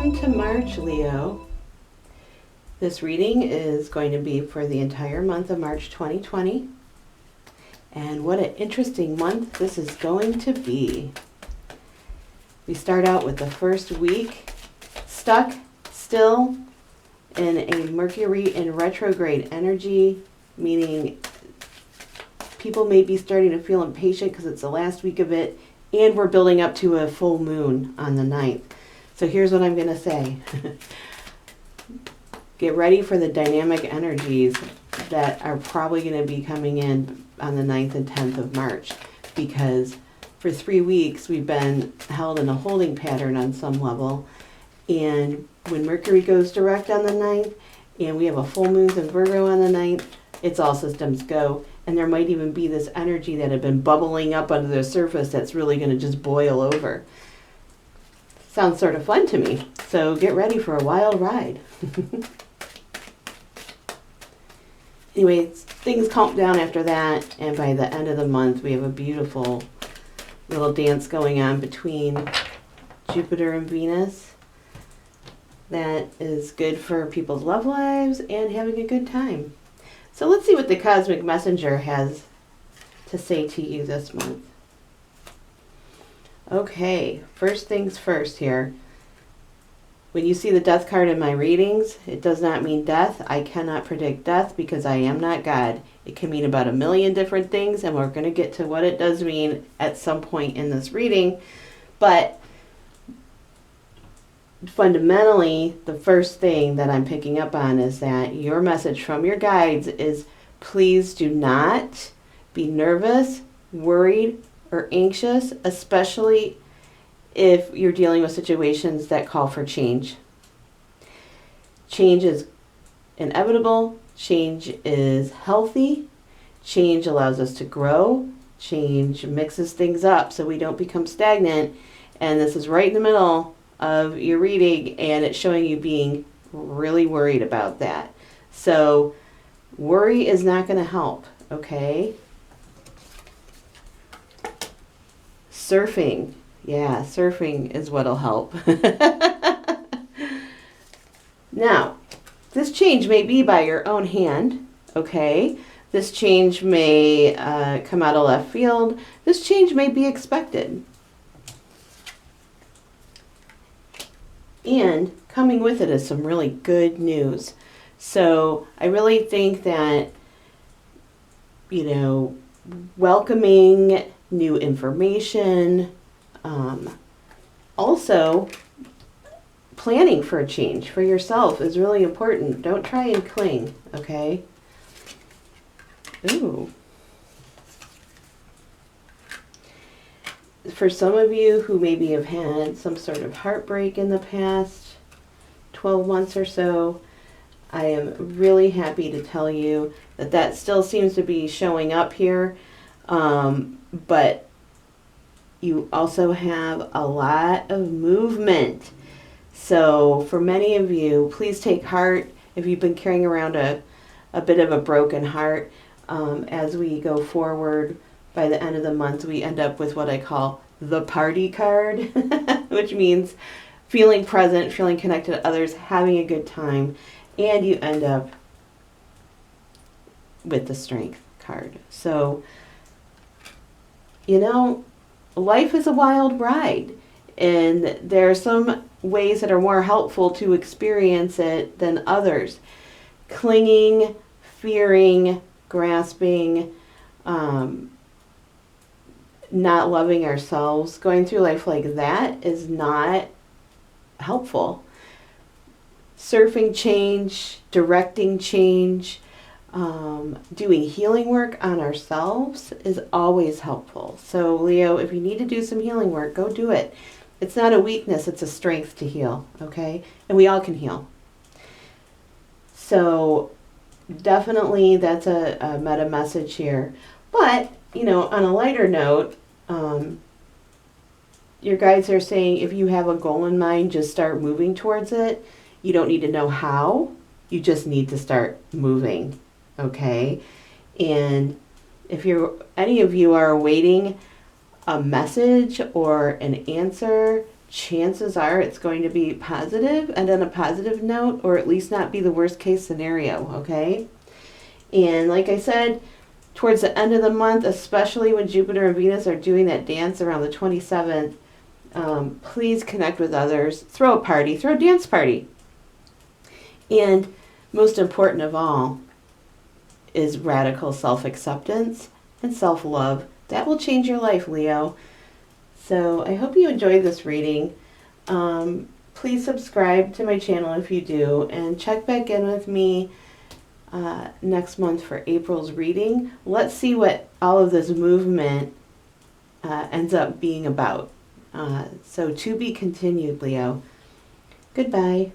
Welcome to March, Leo. This reading is going to be for the entire month of March 2020. And what an interesting month this is going to be. We start out with the first week stuck still in a Mercury in retrograde energy, meaning people may be starting to feel impatient because it's the last week of it, and we're building up to a full moon on the 9th. So here's what I'm going to say. Get ready for the dynamic energies that are probably going to be coming in on the 9th and 10th of March, because for 3 weeks we've been held in a holding pattern on some level, and when Mercury goes direct on the 9th and we have a full moon in Virgo on the 9th, it's all systems go, and there might even be this energy that had been bubbling up under the surface that's really going to just boil over. Sounds sort of fun to me, so get ready for a wild ride. Anyway, things calm down after that, and by the end of the month we have a beautiful little dance going on between Jupiter and Venus that is good for people's love lives and having a good time. So let's see what the Cosmic Messenger has to say to you this month. Okay, first things first here. When you see the death card in my readings, it does not mean death. I cannot predict death because I am not God. It can mean about a million different things, and we're going to get to what it does mean at some point in this reading. But fundamentally, the first thing that I'm picking up on is that your message from your guides is, please do not be nervous, worried, or anxious, especially if you're dealing with situations that call for change. Change is inevitable. Change is healthy. Change allows us to grow. Change mixes things up so we don't become stagnant. And this is right in the middle of your reading, and it's showing you being really worried about that. So worry is not going to help, okay? Surfing. Yeah, surfing is what'll help. Now, this change may be by your own hand, okay? This change may come out of left field. This change may be expected. And coming with it is some really good news. So I really think that, welcoming new information, also planning for a change for yourself is really important. Don't try and cling, okay? Ooh. For some of you who maybe have had some sort of heartbreak in the past 12 months or so, I am really happy to tell you that that still seems to be showing up here, but you also have a lot of movement. So for many of you, please take heart if you've been carrying around a bit of a broken heart. As we go forward, by the end of the month, we end up with what I call the party card, which means feeling present, feeling connected to others, having a good time, and you end up with the strength card. So, life is a wild ride, and there are some ways that are more helpful to experience it than others. Clinging, fearing, grasping, not loving ourselves, going through life like that is not helpful. Surfing change, directing change, doing healing work on ourselves is always helpful. So Leo, if you need to do some healing work, go do it. It's not a weakness, it's a strength to heal, okay? And we all can heal. So definitely that's a meta message here. But, on a lighter note, your guides are saying if you have a goal in mind, just start moving towards it. You don't need to know how, you just need to start moving, okay? And if any of you are awaiting a message or an answer chances are it's going to be positive and on a positive note, or at least not be the worst case scenario, okay? And like I said, towards the end of the month, especially when Jupiter and Venus are doing that dance around the 27th, please connect with others, throw a party, throw a dance party. And most important of all is radical self-acceptance and self-love. That will change your life, Leo. So I hope you enjoyed this reading. Please subscribe to my channel if you do, and check back in with me next month for April's reading. Let's see what all of this movement ends up being about. So to be continued, Leo. Goodbye.